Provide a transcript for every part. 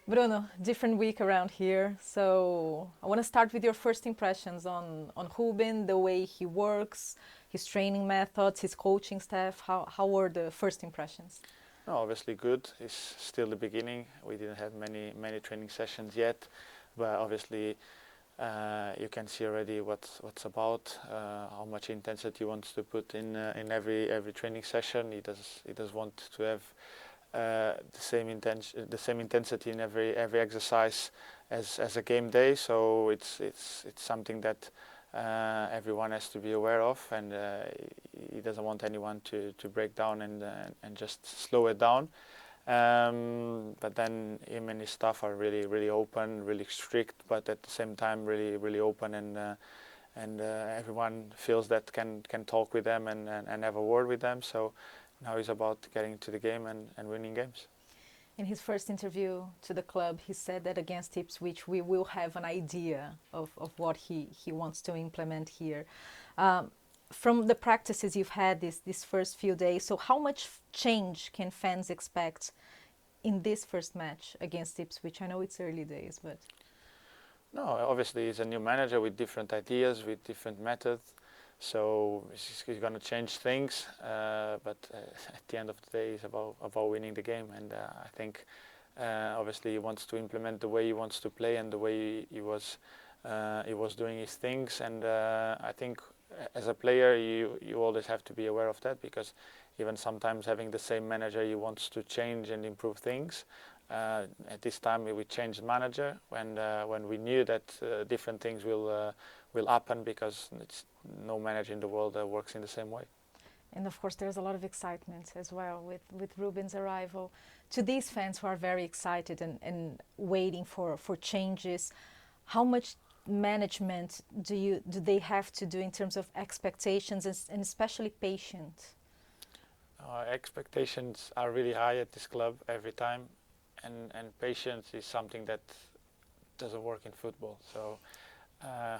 Bruno, different week around here. So I want to start with your first impressions on Ruben, the way he works, his training methods, his coaching staff. How were the first impressions? No, obviously good. It's still the beginning. We didn't have many training sessions yet, but obviously you can see already what's about, how much intensity he wants to put in every training session. He does want to have the same intensity in every exercise as a game day. So it's something that everyone has to be aware of, and he doesn't want anyone to break down and just slow it down. But then him and his staff are really open, really strict, but at the same time really open, and everyone feels that can talk with them and have a word with them. So now it's about getting to the game and winning games. In his first interview to the club, he said that against Ipswich, we will have an idea of what he wants to implement here. From the practices you've had these first few days, so how much change can fans expect in this first match against Ipswich? I know it's early days, but No, obviously he's a new manager with different ideas, with different methods. So he's going to change things, but at the end of the day, it's about winning the game. And I think obviously he wants to implement the way he wants to play and the way he was doing his things. And I think as a player, you always have to be aware of that, because even sometimes having the same manager, he wants to change and improve things. At this time, we changed manager when we knew that different things will happen, because no manager in the world works in the same way. and of course there's a lot of excitement as well with Ruben's arrival. To these fans who are very excited and waiting for changes, how much management do they have to do in terms of expectations and especially patience? Expectations are really high at this club every time, and patience is something that doesn't work in football. So uh,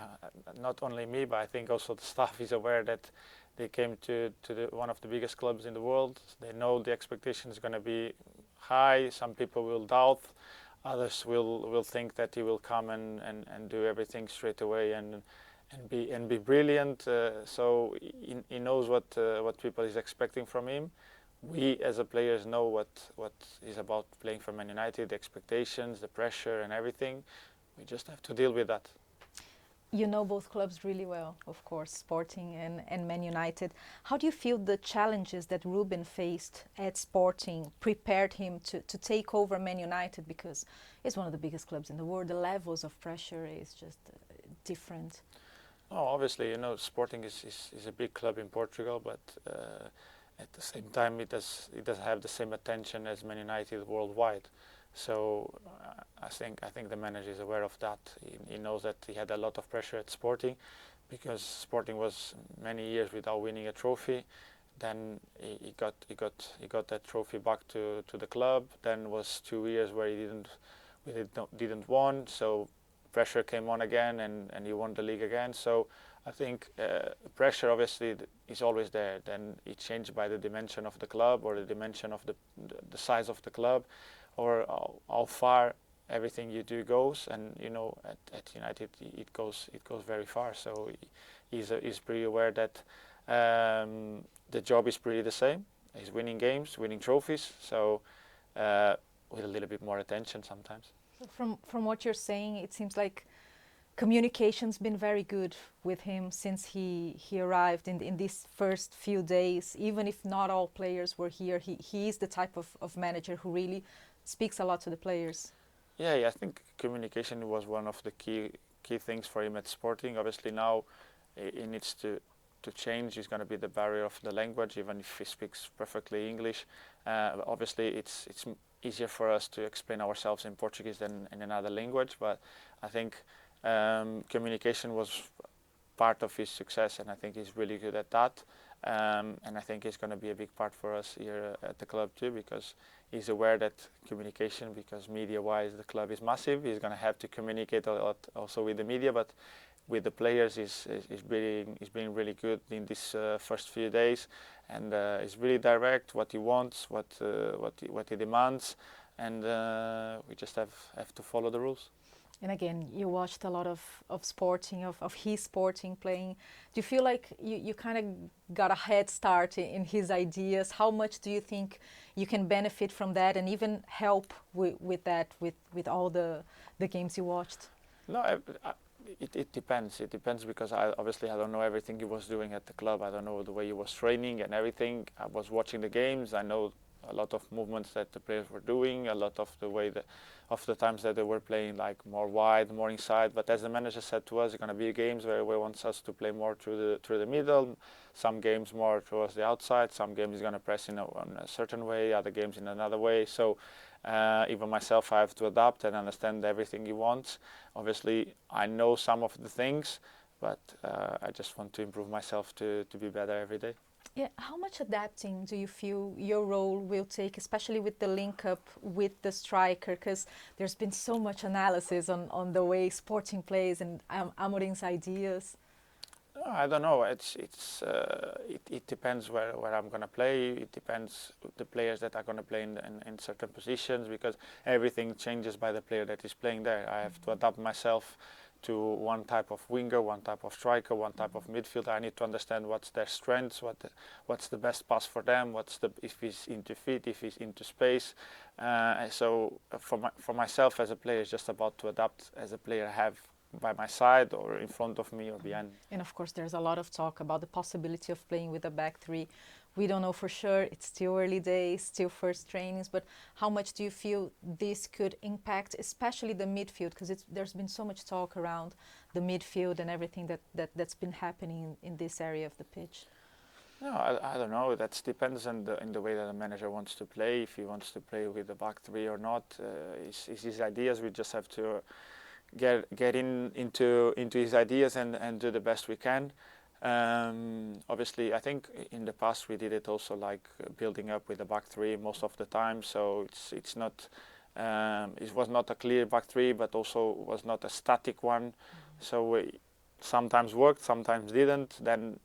not only me, but I think also the staff is aware that they came to one of the biggest clubs in the world. They know the expectation is going to be high. Some people will doubt, others will think that he will come and do everything straight away and be brilliant. So he knows what people is expecting from him. We as a players know what is about playing for Man United, the expectations, the pressure, and everything. We just have to deal with that. You know both clubs really well, of course, Sporting and Man United. How do you feel the challenges that Ruben faced at Sporting prepared him to take over Man United? Because it's one of the biggest clubs in the world. The levels of pressure is just different. Oh, obviously, Sporting is a big club in Portugal, but at the same time, it doesn't have the same attention as Man United worldwide. So I think the manager is aware of that. He knows that he had a lot of pressure at Sporting, because Sporting was many years without winning a trophy. Then he got that trophy back to the club. Then was 2 years where we didn't won. So pressure came on again, and he won the league again. So I think pressure obviously is always there. Then it changed by the dimension of the club, or the dimension of the size of the club, or how far everything you do goes. And at United it goes very far. So he's pretty aware that the job is pretty the same. He's winning games, winning trophies. So with a little bit more attention sometimes. From what you're saying, it seems like communication's been very good with him since he arrived in these first few days. Even if not all players were here, he is the type of manager who really speaks a lot to the players. Yeah, I think communication was one of the key things for him at Sporting. Obviously now he needs to change. Is going to be the barrier of the language, even if he speaks perfectly English. Obviously it's easier for us to explain ourselves in Portuguese than in another language, but I think communication was part of his success, and I think he's really good at that. And I think it's going to be a big part for us here at the club too, because he's aware that communication, because media-wise the club is massive, he's going to have to communicate a lot also with the media, but with the players he's being really good in these first few days, and he's really direct what he wants, what he demands. and we just have to follow the rules. And again, you watched a lot of sporting, of his sporting playing. Do you feel like you kind of got a head start in his ideas? How much do you think you can benefit from that and even help with that, with all the games you watched? No, it depends. It depends because obviously I don't know everything he was doing at the club. I don't know the way he was training and everything. I was watching the games. I know a lot of movements that the players were doing, a lot of the way of the times that they were playing like more wide, more inside. But as the manager said to us, it's going to be games where he wants us to play more through the middle. Some games more towards the outside. Some games he's going to press in a certain way. Other games in another way. So even myself, I have to adapt and understand everything he wants. Obviously, I know some of the things, but I just want to improve myself to be better every day. Yeah, how much adapting do you feel your role will take, especially with the link up with the striker? Because there's been so much analysis on the way Sporting plays and Amorim's ideas. I don't know. It depends where I'm gonna play. It depends the players that are gonna play in certain positions because everything changes by the player that is playing there. I have to adapt myself to one type of winger, one type of striker, one type of midfielder. I need to understand what's their strengths, what's the best pass for them, if he's into feet, if he's into space. So for myself as a player, it's just about to adapt as a player I have by my side or in front of me or behind. And of course, there's a lot of talk about the possibility of playing with a back three. We don't know for sure. It's still early days, still first trainings. But how much do you feel this could impact, especially the midfield? Because there's been so much talk around the midfield and everything that's been happening in this area of the pitch. No, I don't know. That depends on the way that the manager wants to play. If he wants to play with the back three or not, is his ideas. We just have to get into his ideas and do the best we can. Obviously, I think in the past we did it also like building up with the back three most of the time. So it's not it was not a clear back three, but also was not a static one. So we sometimes worked, sometimes didn't. Then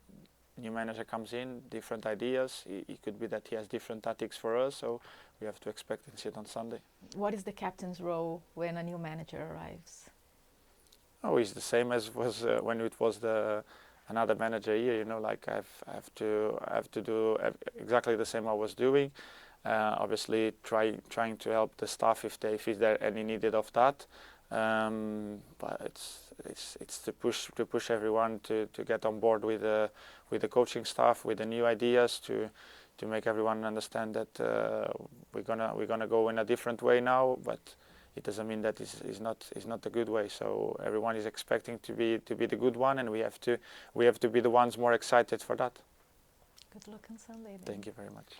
new manager comes in, different ideas. It could be that he has different tactics for us. So we have to expect and see it on Sunday. What is the captain's role when a new manager arrives? Oh, it's the same as was when it was another manager here. You know, like I have to do exactly the same I was doing. Obviously, trying to help the staff if there any needed of that. But it's to push everyone to get on board with the coaching staff, with the new ideas, to make everyone understand that we're gonna go in a different way now, but it doesn't mean that is not a good way. So everyone is expecting to be the good one, and we have to be the ones more excited for that. Good luck on Sunday then. Thank you very much.